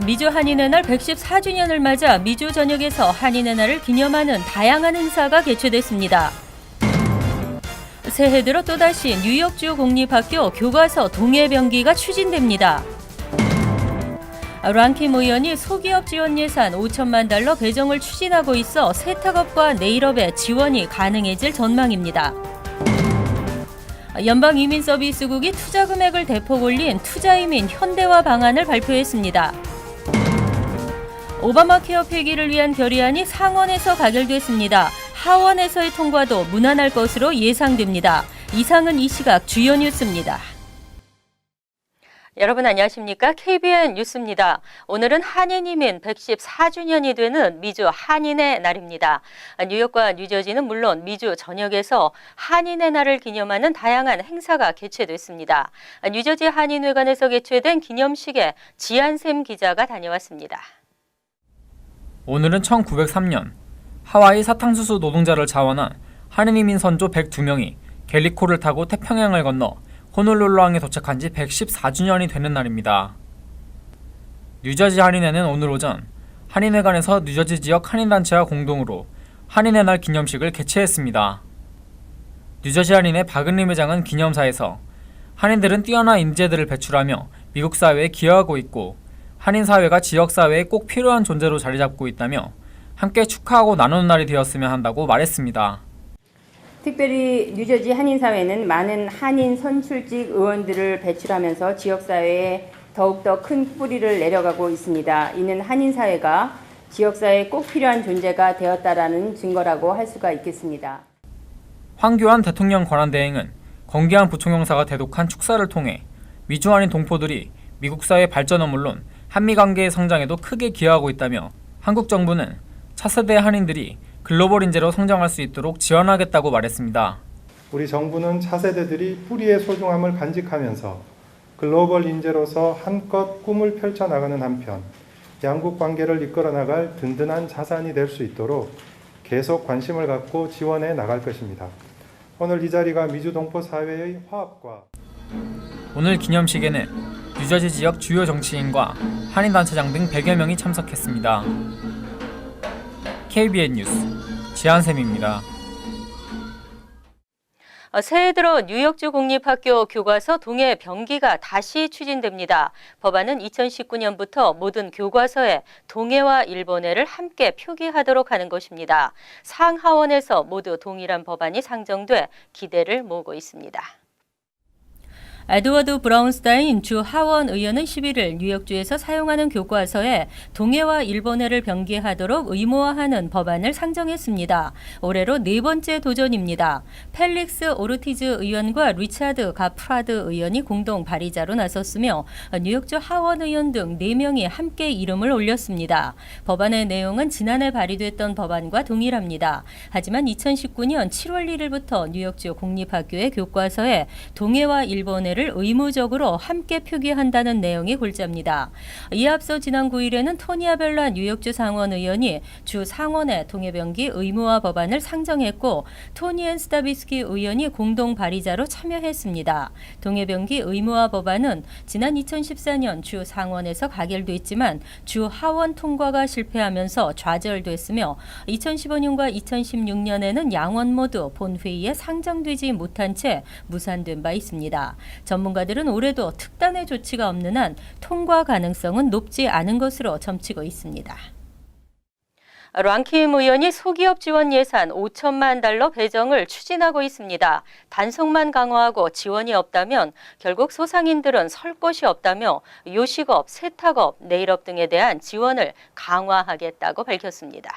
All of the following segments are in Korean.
미주 한인의 날 114주년을 맞아 미주 전역에서 한인의 날을 기념하는 다양한 행사가 개최됐습니다. 새해 들어 또다시 뉴욕주 공립학교 교과서 동해병기가 추진됩니다. 랑킴 의원이 소기업 지원 예산 5천만 달러 배정을 추진하고 있어 세탁업과 네일업에 지원이 가능해질 전망입니다. 연방이민서비스국이 투자 금액을 대폭 올린 투자이민 현대화 방안을 발표했습니다. 오바마 케어 폐기를 위한 결의안이 상원에서 가결됐습니다. 하원에서의 통과도 무난할 것으로 예상됩니다. 이상은 이 시각 주요 뉴스입니다. 여러분 안녕하십니까? KBN 뉴스입니다. 오늘은 한인이민 114주년이 되는 미주 한인의 날입니다. 뉴욕과 뉴저지는 물론 미주 전역에서 한인의 날을 기념하는 다양한 행사가 개최됐습니다. 뉴저지 한인회관에서 개최된 기념식에 지한샘 기자가 다녀왔습니다. 오늘은 1903년 하와이 사탕수수 노동자를 자원한 한인이민 선조 102명이 갤리코를 타고 태평양을 건너 호놀룰루항에 도착한 지 114주년이 되는 날입니다. 뉴저지 한인회는 오늘 오전 한인회관에서 뉴저지 지역 한인단체와 공동으로 한인의 날 기념식을 개최했습니다. 뉴저지 한인회 박은림 회장은 기념사에서 한인들은 뛰어난 인재들을 배출하며 미국 사회에 기여하고 있고 한인 사회가 지역 사회에 꼭 필요한 존재로 자리 잡고 있다며 함께 축하하고 나누는 날이 되었으면 한다고 말했습니다. 특별히 뉴저지 한인사회는 많은 한인 선출직 의원들을 배출하면서 지역사회에 더욱더 큰 뿌리를 내려가고 있습니다. 이는 한인사회가 지역사회에 꼭 필요한 존재가 되었다라는 증거라고 할 수가 있겠습니다. 황교안 대통령 권한대행은 권기한 부총영사가 대독한 축사를 통해 미주 한인 동포들이 미국 사회 발전은 물론 한미 관계의 성장에도 크게 기여하고 있다며 한국 정부는 차세대 한인들이 글로벌 인재로 성장할 수 있도록 지원하겠다고 말했습니다. 우리 정부는 차세대들이 뿌리의 소중함을 간직하면서 글로벌 인재로서 한껏 꿈을 펼쳐나가는 한편 양국 관계를 이끌어 나갈 든든한 자산이 될 수 있도록 계속 관심을 갖고 지원해 나갈 것입니다. 오늘 이 자리가 미주 동포 사회의 화합과 오늘 기념식에는 뉴저지 지역 주요 정치인과 한인단체장 등 100여 명이 참석했습니다. KBN 뉴스 지한샘입니다. 새해 들어 뉴욕주 공립학교 교과서 동해병기가 다시 추진됩니다. 법안은 2019년부터 모든 교과서에 동해와 일본해를 함께 표기하도록 하는 것입니다. 상하원에서 모두 동일한 법안이 상정돼 기대를 모으고 있습니다. 에드워드 브라운스타인 주 하원 의원은 11일 뉴욕주에서 사용하는 교과서에 동해와 일본해를 병기하도록 의무화하는 법안을 상정했습니다. 올해로 네 번째 도전입니다. 펠릭스 오르티즈 의원과 리차드 가프라드 의원이 공동 발의자로 나섰으며 뉴욕주 하원 의원 등 4명이 함께 이름을 올렸습니다. 법안의 내용은 지난해 발의됐던 법안과 동일합니다. 하지만 2019년 7월 1일부터 뉴욕주 공립학교의 교과서에 동해와 일본해를 의무적으로 함께 표기한다는 내용이 골자입니다. 이에 앞서 지난 9일에는 토니 아벨라 뉴욕주 상원 의원이 주 상원의 동해병기 의무화 법안을 상정했고 토니 앤 스타비스키 의원이 공동 발의자로 참여했습니다. 동해병기 의무화 법안은 지난 2014년 주 상원에서 가결됐지만 주 하원 통과가 실패하면서 좌절됐으며 2015년과 2016년에는 양원 모두 본회의에 상정되지 못한 채 무산된 바 있습니다. 전문가들은 올해도 특단의 조치가 없는 한 통과 가능성은 높지 않은 것으로 점치고 있습니다. 랑킴 의원이 소기업 지원 예산 5천만 달러 배정을 추진하고 있습니다. 단속만 강화하고 지원이 없다면 결국 소상인들은 설 곳이 없다며 요식업, 세탁업, 네일업 등에 대한 지원을 강화하겠다고 밝혔습니다.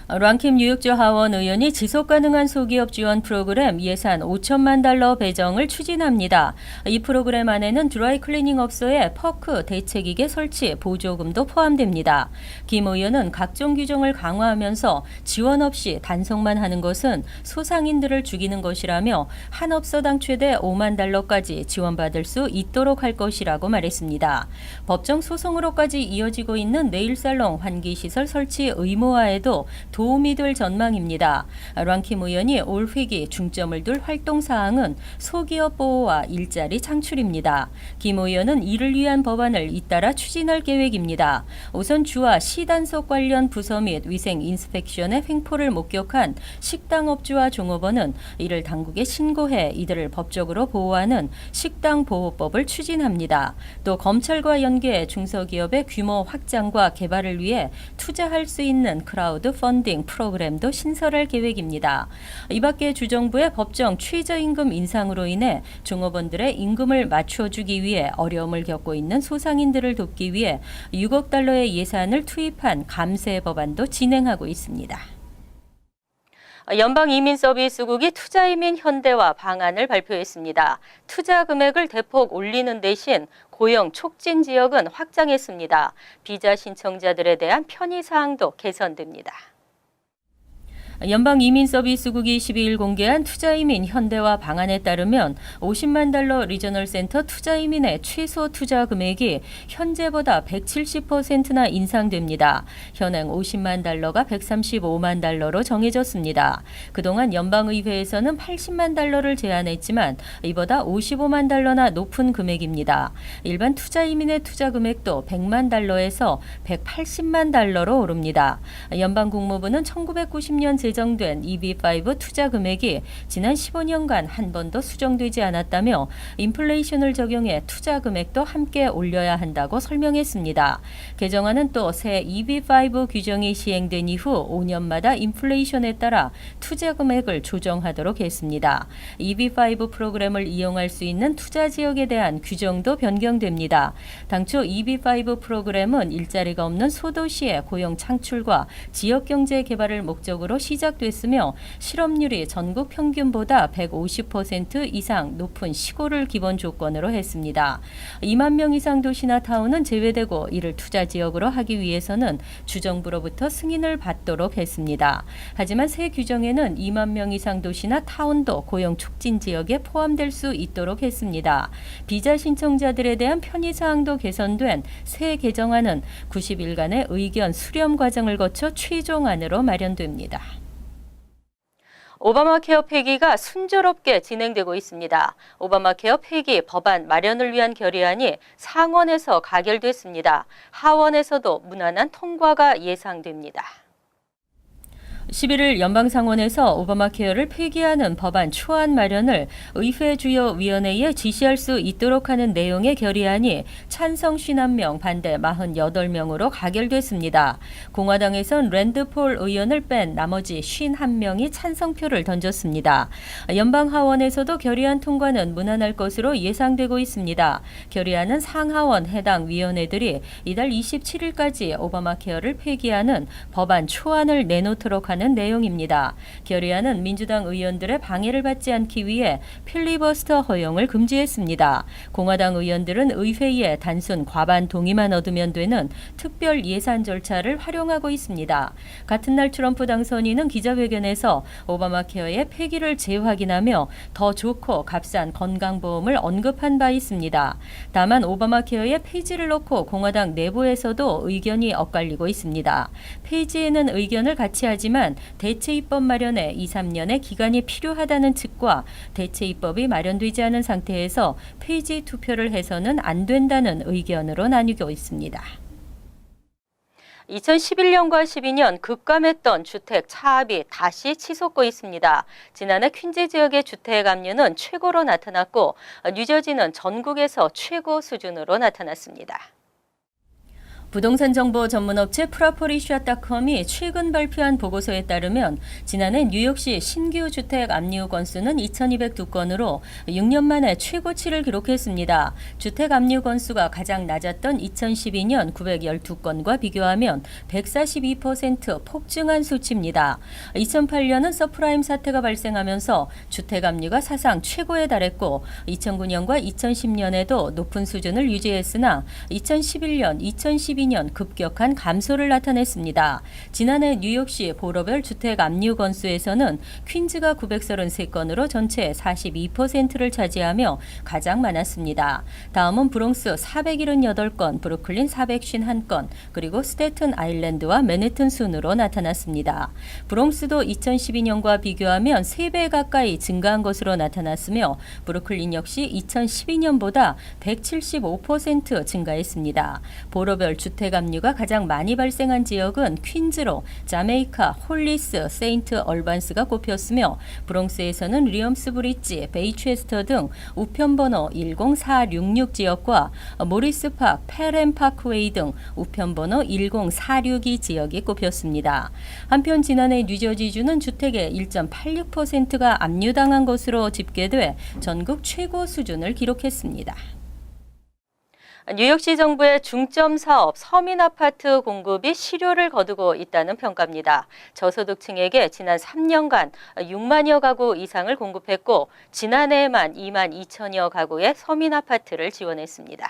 랑킴 뉴욕주 하원 의원이 지속가능한 소기업 지원 프로그램 예산 5천만 달러 배정을 추진합니다. 이 프로그램 안에는 드라이 클리닝 업소의 퍼크 대체기계 설치 보조금도 포함됩니다. 김 의원은 각종 규정을 강화하면서 지원 없이 단속만 하는 것은 소상인들을 죽이는 것이라며 한 업소당 최대 5만 달러까지 지원받을 수 있도록 할 것이라고 말했습니다. 법정 소송으로까지 이어지고 있는 네일살롱 환기시설 설치 의무화에도 도움이 될 전망입니다. 랑킴 의원이 올 회기 중점을 둘 활동 사항은 소기업 보호와 일자리 창출입니다. 김 의원은 이를 위한 법안을 잇따라 추진할 계획입니다. 우선 주와 시단속 관련 부서 및 위생 인스펙션의 횡포를 목격한 식당업주와 종업원은 이를 당국에 신고해 이들을 법적으로 보호하는 식당보호법을 추진합니다. 또 검찰과 연계해 중소기업의 규모 확장과 개발을 위해 투자할 수 있는 크라우드 펀딩 프로그램도 신설할 계획입니다. 이 밖에 주정부의 법정 최저임금 인상으로 인해 종업원들의 임금을 맞춰주기 위해 어려움을 겪고 있는 소상인들을 돕기 위해 6억 달러의 예산을 투입한 감세 법안도 진행하고 있습니다. 연방이민서비스국이 투자이민 현대화 방안을 발표했습니다. 투자 금액을 대폭 올리는 대신 고용 촉진 지역은 확장했습니다. 비자 신청자들에 대한 편의 사항도 개선됩니다. 연방이민서비스국이 12일 공개한 투자이민 현대화 방안에 따르면 50만 달러 리저널 센터 투자이민의 최소 투자 금액이 현재보다 170%나 인상됩니다. 현행 50만 달러가 135만 달러로 정해졌습니다. 그동안 연방의회에서는 80만 달러를 제한했지만 이보다 55만 달러나 높은 금액입니다. 일반 투자이민의 투자 금액도 100만 달러에서 180만 달러로 오릅니다. 연방국무부는 1990년 제정된 EB5 투자 금액이 지난 15년간 한 번도 수정되지 않았다며 인플레이션을 적용해 투자 금액도 함께 올려야 한다고 설명했습니다. 개정안은 또 새 EB5 규정이 시행된 이후 5년마다 인플레이션에 따라 투자 금액을 조정하도록 했습니다. EB5 프로그램을 이용할 수 있는 투자 지역에 대한 규정도 변경됩니다. 당초 EB5 프로그램은 일자리가 없는 소도시의 고용 창출과 지역 경제 개발을 목적으로 시작됐으며 실업률이 전국 평균보다 150% 이상 높은 시골을 기본 조건으로 했습니다. 2만 명 이상 도시나 타운은 제외되고 이를 투자 지역으로 하기 위해서는 주정부로부터 승인을 받도록 했습니다. 하지만 새 규정에는 2만 명 이상 도시나 타운도 고용 촉진 지역에 포함될 수 있도록 했습니다. 비자 신청자들에 대한 편의사항도 개선된 새 개정안은 90일간의 의견 수렴 과정을 거쳐 최종안으로 마련됩니다. 오바마 케어 폐기가 순조롭게 진행되고 있습니다. 오바마 케어 폐기 법안 마련을 위한 결의안이 상원에서 가결됐습니다. 하원에서도 무난한 통과가 예상됩니다. 11일 연방상원에서 오바마 케어를 폐기하는 법안 초안 마련을 의회 주요 위원회에 지시할 수 있도록 하는 내용의 결의안이 찬성 51명, 반대 48명으로 가결됐습니다. 공화당에선 랜드 폴 의원을 뺀 나머지 51명이 찬성표를 던졌습니다. 연방하원에서도 결의안 통과는 무난할 것으로 예상되고 있습니다. 결의안은 상하원 해당 위원회들이 이달 27일까지 오바마 케어를 폐기하는 법안 초안을 내놓도록 하는 내용입니다. 결의안은 민주당 의원들의 방해를 받지 않기 위해 필리버스터 허용을 금지했습니다. 공화당 의원들은 의회에 단순 과반 동의만 얻으면 되는 특별 예산 절차를 활용하고 있습니다. 같은 날 트럼프 당선인은 기자회견에서 오바마 케어의 폐기를 재확인하며 더 좋고 값싼 건강보험을 언급한 바 있습니다. 다만 오바마 케어의 폐지를 놓고 공화당 내부에서도 의견이 엇갈리고 있습니다. 폐지에는 의견을 같이 하지만 대체 입법 마련에 2-3년의 기간이 필요하다는 측과 대체 입법이 마련되지 않은 상태에서 폐지 투표를 해서는 안 된다는 의견으로 나뉘고 있습니다. 2011년과 12년 급감했던 주택 차압이 다시 치솟고 있습니다. 지난해 퀸즈 지역의 주택 압류는 최고로 나타났고 뉴저지는 전국에서 최고 수준으로 나타났습니다. 부동산 정보 전문업체 프라포리샷닷컴이 최근 발표한 보고서에 따르면 지난해 뉴욕시 신규 주택 압류 건수는 2,202건으로 6년 만에 최고치를 기록했습니다. 주택 압류 건수가 가장 낮았던 2012년 912건과 비교하면 142% 폭증한 수치입니다. 2008년은 서프라임 사태가 발생하면서 주택 압류가 사상 최고에 달했고 2009년과 2010년에도 높은 수준을 유지했으나 2011년, 2012 2012년 급격한 감소를 나타냈습니다. 지난해 뉴욕시 보러별 주택 압류 건수에서는 퀸즈가 933건으로 전체 42%를 차지하며 가장 많았습니다. 다음은 브롱스 478건, 브루클린 451건, 그리고 스태튼 아일랜드와 맨해튼 순으로 나타났습니다. 브롱스도 2012년과 비교하면 3배 가까이 증가한 것으로 나타났으며 브루클린 역시 2012년보다 175% 증가했습니다. 보러별 주택 압류가 가장 많이 발생한 지역은 퀸즈로 자메이카, 홀리스, 세인트 얼반스가 꼽혔으며 브롱스에서는 리엄스 브릿지, 베이체스터 등 우편번호 10466 지역과 모리스파크, 페렌파크웨이 등 우편번호 1046이 지역이 꼽혔습니다. 한편 지난해 뉴저지주는 주택의 1.86%가 압류당한 것으로 집계돼 전국 최고 수준을 기록했습니다. 뉴욕시 정부의 중점 사업 서민 아파트 공급이 실효를 거두고 있다는 평가입니다. 저소득층에게 지난 3년간 6만여 가구 이상을 공급했고 지난해에만 2만 2천여 가구의 서민 아파트를 지원했습니다.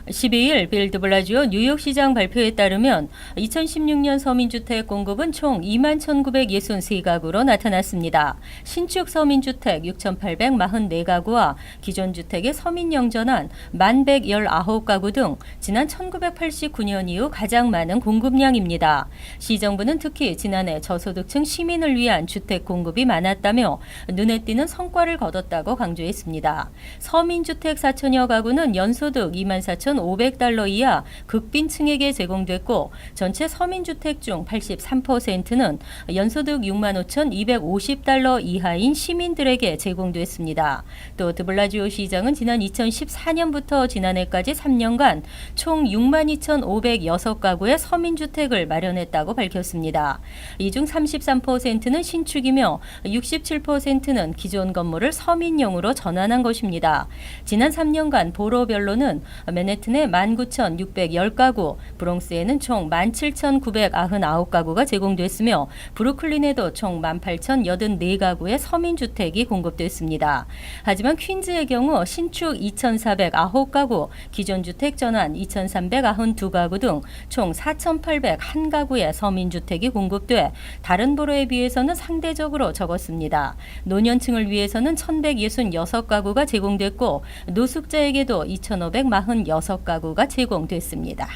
12일 빌 드 블라지오 뉴욕시장 발표에 따르면 2016년 서민주택 공급은 총 2만 1,963가구로 나타났습니다. 신축 서민주택 6,844가구와 기존 주택의 서민영전한 1,119가구 등 지난 1989년 이후 가장 많은 공급량입니다. 시정부는 특히 지난해 저소득층 시민을 위한 주택 공급이 많았다며 눈에 띄는 성과를 거뒀다고 강조했습니다. 서민주택 4천여 가구는 연소득 24,500달러 이하 극빈층에게 제공됐고 전체 서민주택 중 83%는 연소득 65,250달러 이하인 시민들에게 제공됐습니다. 또 드블라지오 시장은 지난 2014년부터 지난해까지 3년간 총 62,506가구의 서민주택을 마련했다고 밝혔습니다. 이 중 33%는 신축이며 67%는 기존 건물을 서민용으로 전환한 것입니다. 지난 3년간 보로별로는 맨해튼에 19,610가구, 브롱스에는 총 17,999가구가 제공됐으며 브루클린에도 총 18,084가구의 서민주택이 공급됐습니다. 하지만 퀸즈의 경우 신축 2,409가구, 기존 주택 전환 2,392가구 등 총 4,801가구의 서민주택이 공급돼 다른 보로에 비해서는 상대적으로 적었습니다. 노년층을 위해서는 1,166가구가 제공됐고 노숙자에게도 2,546가구가 제공됐습니다.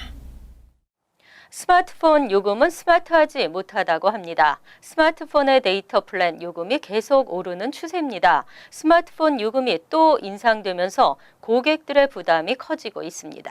스마트폰 요금은 스마트하지 못하다고 합니다. 스마트폰의 데이터 플랜 요금이 계속 오르는 추세입니다. 스마트폰 요금이 또 인상되면서 고객들의 부담이 커지고 있습니다.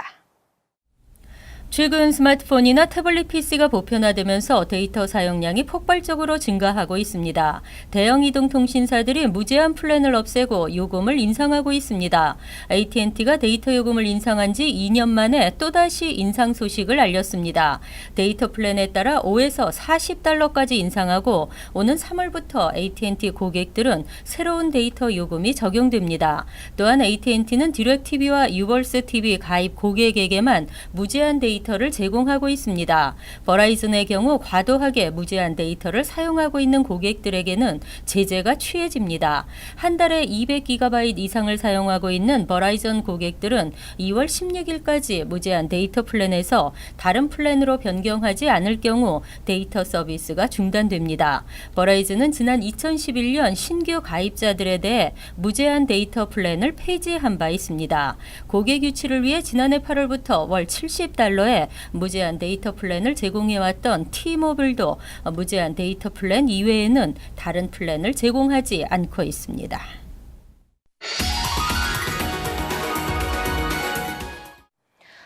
최근 스마트폰이나 태블릿 PC가 보편화되면서 데이터 사용량이 폭발적으로 증가하고 있습니다. 대형 이동통신사들이 무제한 플랜을 없애고 요금을 인상하고 있습니다. AT&T가 데이터 요금을 인상한 지 2년 만에 또다시 인상 소식을 알렸습니다. 데이터 플랜에 따라 5에서 40달러까지 인상하고 오는 3월부터 AT&T 고객들은 새로운 데이터 요금이 적용됩니다. 또한 AT&T는 디렉TV와 유벌스 TV 가입 고객에게만 무제한 데이터를 제공하고 있습니다. 버라이즌의 경우 과도하게 무제한 데이터를 사용하고 있는 고객들에게는 제재가 취해집니다. 한 달에 200GB 이상을 사용하고 있는 버라이즌 고객들은 2월 16일까지 무제한 데이터 플랜에서 다른 플랜으로 변경하지 않을 경우 데이터 서비스가 중단됩니다. 버라이즌은 지난 2011년 신규 가입자들에 대해 무제한 데이터 플랜을 폐지한 바 있습니다. 고객 유치를 위해 지난해 8월부터 월 70달러에 무제한 데이터 플랜을 제공해왔던 T-모빌도 무제한 데이터 플랜 이외에는 다른 플랜을 제공하지 않고 있습니다.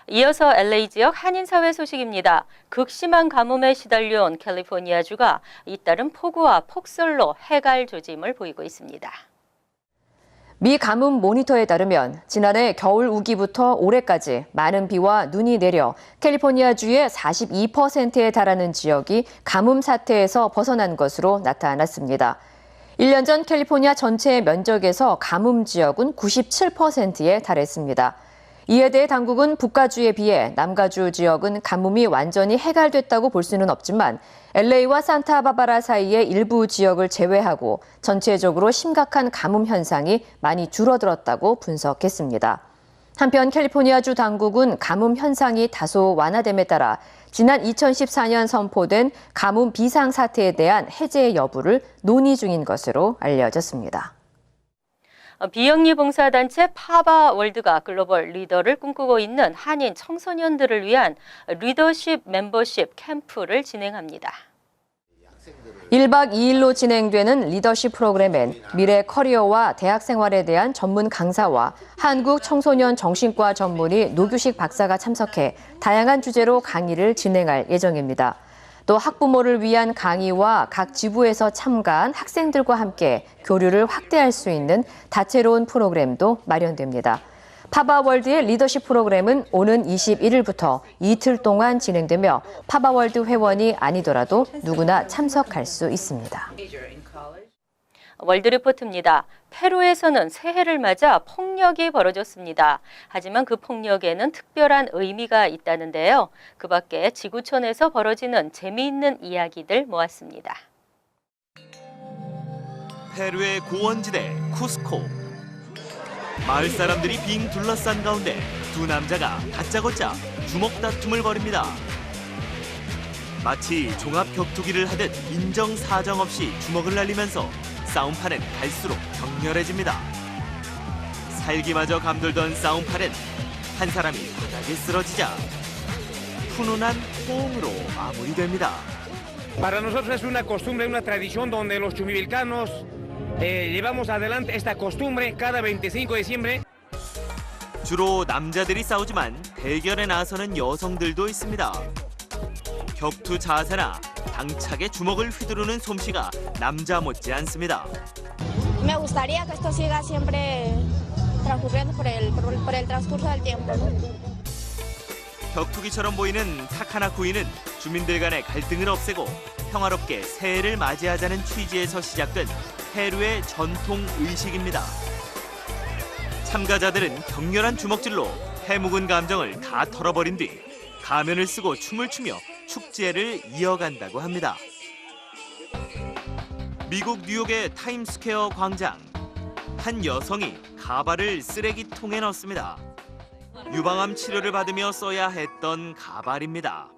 이어서 LA 지역 한인사회 소식입니다. 극심한 가뭄에 시달려온 캘리포니아주가 잇따른 폭우와 폭설로 해갈 조짐을 보이고 있습니다. 미 가뭄 모니터에 따르면 지난해 겨울 우기부터 올해까지 많은 비와 눈이 내려 캘리포니아주의 42%에 달하는 지역이 가뭄 사태에서 벗어난 것으로 나타났습니다. 1년 전 캘리포니아 전체의 면적에서 가뭄 지역은 97%에 달했습니다. 이에 대해 당국은 북가주에 비해 남가주 지역은 가뭄이 완전히 해갈됐다고 볼 수는 없지만 LA와 산타바바라 사이의 일부 지역을 제외하고 전체적으로 심각한 가뭄 현상이 많이 줄어들었다고 분석했습니다. 한편 캘리포니아주 당국은 가뭄 현상이 다소 완화됨에 따라 지난 2014년 선포된 가뭄 비상사태에 대한 해제 여부를 논의 중인 것으로 알려졌습니다. 비영리 봉사단체 파바월드가 글로벌 리더를 꿈꾸고 있는 한인 청소년들을 위한 리더십 멤버십 캠프를 진행합니다. 1박 2일로 진행되는 리더십 프로그램엔 미래 커리어와 대학 생활에 대한 전문 강사와 한국 청소년 정신과 전문의 노규식 박사가 참석해 다양한 주제로 강의를 진행할 예정입니다. 또 학부모를 위한 강의와 각 지부에서 참가한 학생들과 함께 교류를 확대할 수 있는 다채로운 프로그램도 마련됩니다. 파바월드의 리더십 프로그램은 오는 21일부터 이틀 동안 진행되며 파바월드 회원이 아니더라도 누구나 참석할 수 있습니다. 월드리포트입니다. 페루에서는 새해를 맞아 폭력이 벌어졌습니다. 하지만 그 폭력에는 특별한 의미가 있다는데요. 그 밖에 지구촌에서 벌어지는 재미있는 이야기들 모았습니다. 페루의 고원지대 쿠스코. 마을 사람들이 빙 둘러싼 가운데 두 남자가 다짜고짜 주먹 다툼을 벌입니다. 마치 종합 격투기를 하듯 인정사정 없이 주먹을 날리면서 싸움판은 갈수록 격렬해집니다. 살기마저 감돌던 싸움판은 한 사람이 바닥에 쓰러지자 훈훈한 호응으로 마무리됩니다. Para nosotros es una costumbre, una tradición donde los chumivilcanos llevamos adelante esta costumbre cada 25 de diciembre. 주로 남자들이 싸우지만 대결에 나서는 여성들도 있습니다. 격투 자세나 당차게 주먹을 휘두르는 솜씨가 남자 못지 않습니다. Me gustaría que esto siga siempre transcurriendo por el transcurso del tiempo. 격투기처럼 보이는 타카나 구이는 주민들 간의 갈등을 없애고 평화롭게 새해를 맞이하자는 취지에서 시작된 페루의 전통 의식입니다. 참가자들은 격렬한 주먹질로 해묵은 감정을 다 털어버린 뒤 가면을 쓰고 춤을 추며 축제를 이어간다고 합니다. 미국 뉴욕의 타임스퀘어 광장. 한 여성이 가발을 쓰레기통에 넣습니다. 유방암 치료를 받으며 써야 했던 가발입니다.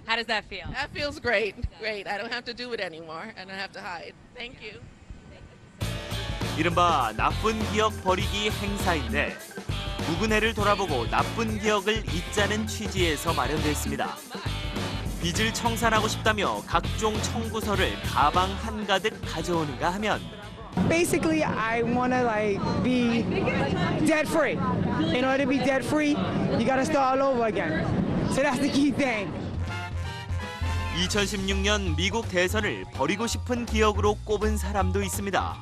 How does that feel? That feels great. Great. I don't have to do it anymore. I don't have to hide. Thank you. 이른바 나쁜 기억 버리기 행사인데 묵은 해를 돌아보고 나쁜 기억을 잊자는 취지에서 마련됐습니다. 빚을 청산하고 싶다며 각종 청구서를 가방 한가득 가져오는가 하면 Basically, I want to be debt free. In order to be debt free, you got to start all over again. So that's the key thing. 2016년 미국 대선을 버리고 싶은 기억으로 꼽은 사람도 있습니다.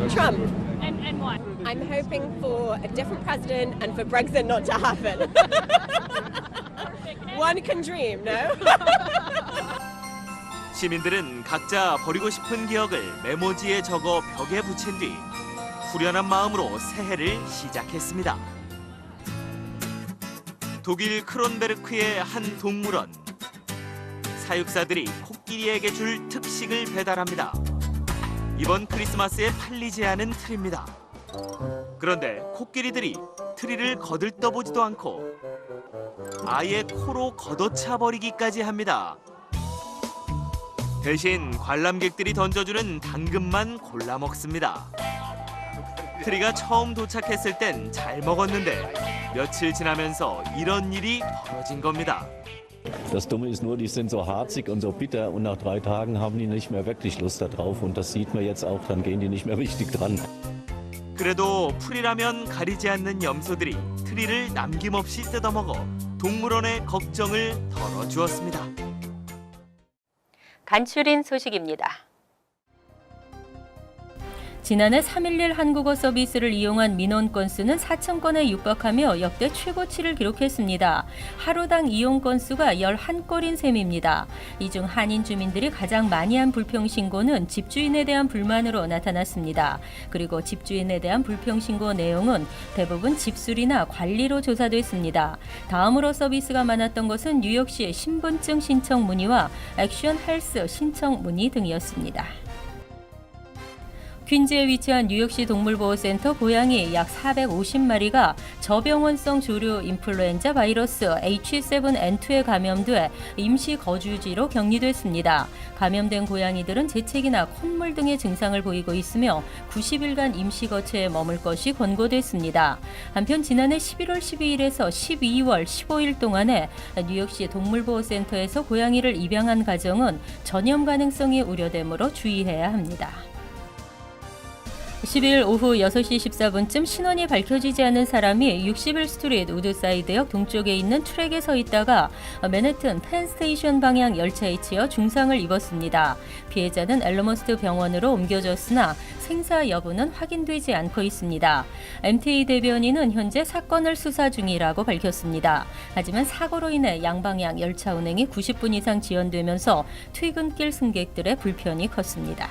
Trump. And what? I'm hoping for a different president and for Brexit not to happen. One can dream, no? 시민들은 각자 버리고 싶은 기억을 메모지에 적어 벽에 붙인 뒤 후련한 마음으로 새해를 시작했습니다. 독일 크론베르크의 한 동물원. 사육사들이 코끼리에게 줄 특식을 배달합니다. 이번 크리스마스에 팔리지 않은 트리입니다. 그런데 코끼리들이 트리를 거들떠보지도 않고 아예 코로 걷어차 버리기까지 합니다. 대신 관람객들이 던져주는 당근만 골라 먹습니다. 트리가 처음 도착했을 땐 잘 먹었는데 며칠 지나면서 이런 일이 벌어진 겁니다. Das Dumme ist nur, die sind so harzig und so bitter und nach 3 Tagen haben die nicht mehr wirklich Lust darauf und das sieht man jetzt auch, dann gehen die nicht mehr richtig dran. 그래도 풀이라면 가리지 않는 염소들이 트리를 남김없이 뜯어먹어 동물원의 걱정을 덜어주었습니다. 간추린 소식입니다. 지난해 311 한국어 서비스를 이용한 민원 건수는 4,000건에 육박하며 역대 최고치를 기록했습니다. 하루당 이용 건수가 11건인 셈입니다. 이 중 한인 주민들이 가장 많이 한 불평 신고는 집주인에 대한 불만으로 나타났습니다. 그리고 집주인에 대한 불평 신고 내용은 대부분 집수리나 관리로 조사됐습니다. 다음으로 서비스가 많았던 것은 뉴욕시의 신분증 신청 문의와 액션 헬스 신청 문의 등이었습니다. 퀸즈에 위치한 뉴욕시 동물보호센터 고양이 약 450마리가 저병원성 조류 인플루엔자 바이러스 H7N2에 감염돼 임시 거주지로 격리됐습니다. 감염된 고양이들은 재채기나 콧물 등의 증상을 보이고 있으며 90일간 임시 거처에 머물 것이 권고됐습니다. 한편 지난해 11월 12일에서 12월 15일 동안에 뉴욕시 동물보호센터에서 고양이를 입양한 가정은 전염 가능성이 우려되므로 주의해야 합니다. 10일 오후 6시 14분쯤 신원이 밝혀지지 않은 사람이 61스트리트 우드사이드역 동쪽에 있는 트랙에 서 있다가 맨해튼 펜스테이션 방향 열차에 치여 중상을 입었습니다. 피해자는 엘머스트 병원으로 옮겨졌으나 생사 여부는 확인되지 않고 있습니다. MTA 대변인은 현재 사건을 수사 중이라고 밝혔습니다. 하지만 사고로 인해 양방향 열차 운행이 90분 이상 지연되면서 퇴근길 승객들의 불편이 컸습니다.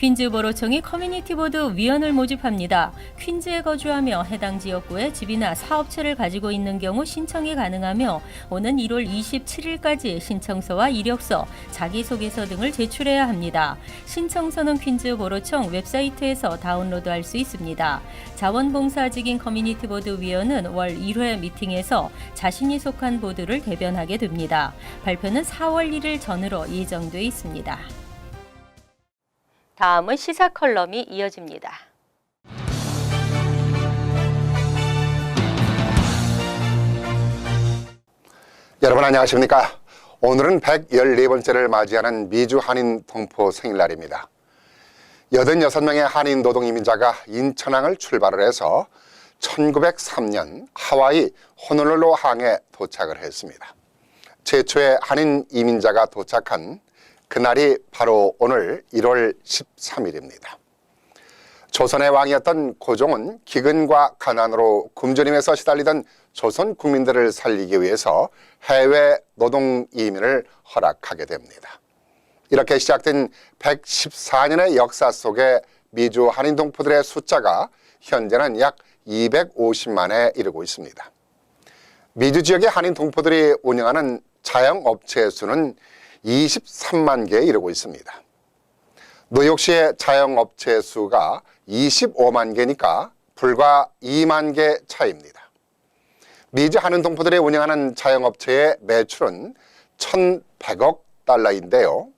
퀸즈보로청이 커뮤니티 보드 위원을 모집합니다. 퀸즈에 거주하며 해당 지역구에 집이나 사업체를 가지고 있는 경우 신청이 가능하며 오는 1월 27일까지 신청서와 이력서, 자기소개서 등을 제출해야 합니다. 신청서는 퀸즈보로청 웹사이트에서 다운로드할 수 있습니다. 자원봉사직인 커뮤니티 보드 위원은 월 1회 미팅에서 자신이 속한 보드를 대변하게 됩니다. 발표는 4월 1일 전으로 예정돼 있습니다. 다음은 시사 컬럼이 이어집니다. 여러분 안녕하십니까? 오늘은 114번째를 맞이하는 미주 한인 동포 생일날입니다. 86명의 한인 노동 이민자가 인천항을 출발을 해서 1903년 하와이 호놀룰루 항에 도착을 했습니다. 최초의 한인 이민자가 도착한 그날이 바로 오늘 1월 13일입니다. 조선의 왕이었던 고종은 기근과 가난으로 굶주림에서 시달리던 조선 국민들을 살리기 위해서 해외 노동 이민을 허락하게 됩니다. 이렇게 시작된 114년의 역사 속에 미주 한인 동포들의 숫자가 현재는 약 250만에 이르고 있습니다. 미주 지역의 한인 동포들이 운영하는 자영업체의 수는 23만 개에 이르고 있습니다. 뉴욕시의 자영업체 수가 25만 개니까 불과 2만 개 차이입니다. 미주 한인 동포들이 운영하는 자영업체의 매출은 1,100억 달러인데요.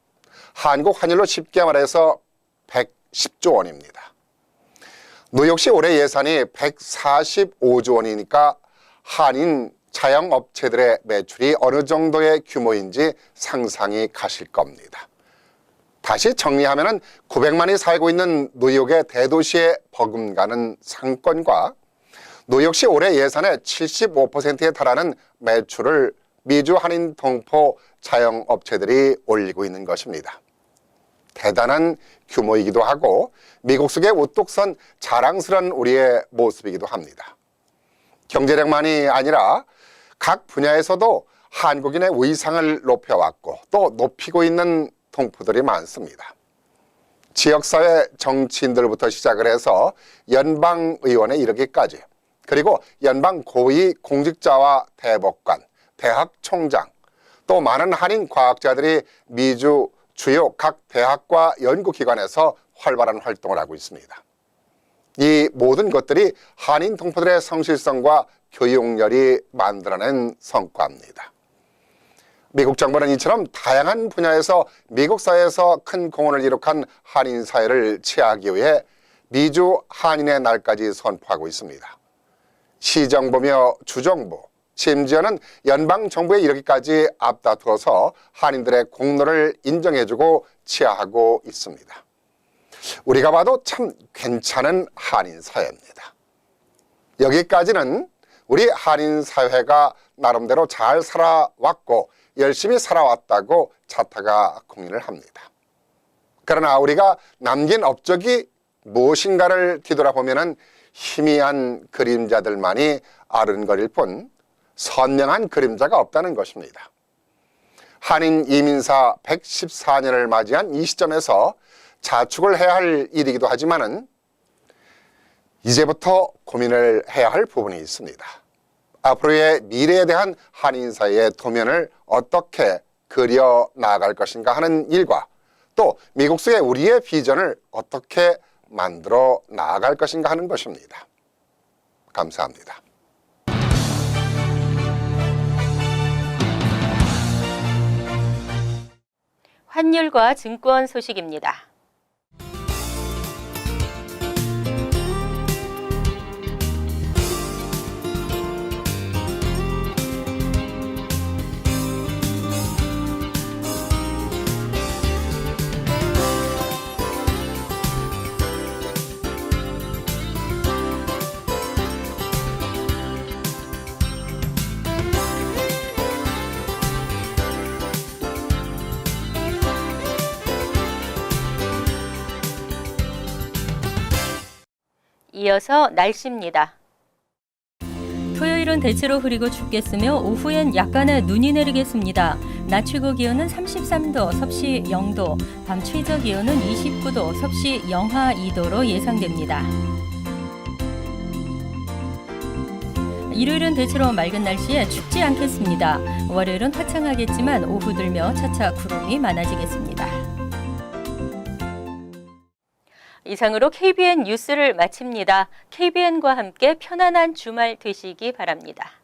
한국 환율로 쉽게 말해서 110조 원입니다. 뉴욕시 올해 예산이 145조 원이니까 한인 자영업체들의 매출이 어느 정도의 규모인지 상상이 가실 겁니다. 다시 정리하면 900만이 살고 있는 뉴욕의 대도시에 버금가는 상권과 뉴욕시 올해 예산의 75%에 달하는 매출을 미주 한인 동포 자영업체들이 올리고 있는 것입니다. 대단한 규모이기도 하고 미국 속의 우뚝 선 자랑스러운 우리의 모습이기도 합니다. 경제력만이 아니라 각 분야에서도 한국인의 위상을 높여왔고 또 높이고 있는 동포들이 많습니다. 지역사회 정치인들부터 시작을 해서 연방의원에 이르기까지 그리고 연방 고위 공직자와 대법관, 대학 총장 또 많은 한인 과학자들이 미주 주요 각 대학과 연구기관에서 활발한 활동을 하고 있습니다. 이 모든 것들이 한인 동포들의 성실성과 교육열이 만들어낸 성과입니다. 미국 정부는 이처럼 다양한 분야에서 미국 사회에서 큰 공헌을 이룩한 한인 사회를 치하하기 위해 미주 한인의 날까지 선포하고 있습니다. 시정부며 주정부, 심지어는 연방정부에 이르기까지 앞다투어서 한인들의 공로를 인정해주고 치하하고 있습니다. 우리가 봐도 참 괜찮은 한인 사회입니다. 여기까지는 우리 한인 사회가 나름대로 잘 살아왔고 열심히 살아왔다고 자타가 공인을 합니다. 그러나 우리가 남긴 업적이 무엇인가를 뒤돌아보면 희미한 그림자들만이 아른거릴 뿐 선명한 그림자가 없다는 것입니다. 한인 이민사 114년을 맞이한 이 시점에서 자축을 해야 할 일이기도 하지만은 이제부터 고민을 해야 할 부분이 있습니다. 앞으로의 미래에 대한 한인 사회의 도면을 어떻게 그려 나아갈 것인가 하는 일과 또 미국식의 우리의 비전을 어떻게 만들어 나아갈 것인가 하는 것입니다. 감사합니다. 환율과 증권 소식입니다. 이어서 날씨입니다. 토요일은 대체로 흐리고 춥겠으며 오후엔 약간의 눈이 내리겠습니다. 낮 최고 기온은 33도, 섭씨 0도, 밤 최저 기온은 29도, 섭씨 영하 2도로 예상됩니다. 일요일은 대체로 맑은 날씨에 춥지 않겠습니다. 월요일은 화창하겠지만 오후 들며 차차 구름이 많아지겠습니다. 이상으로 KBN 뉴스를 마칩니다. KBN과 함께 편안한 주말 되시기 바랍니다.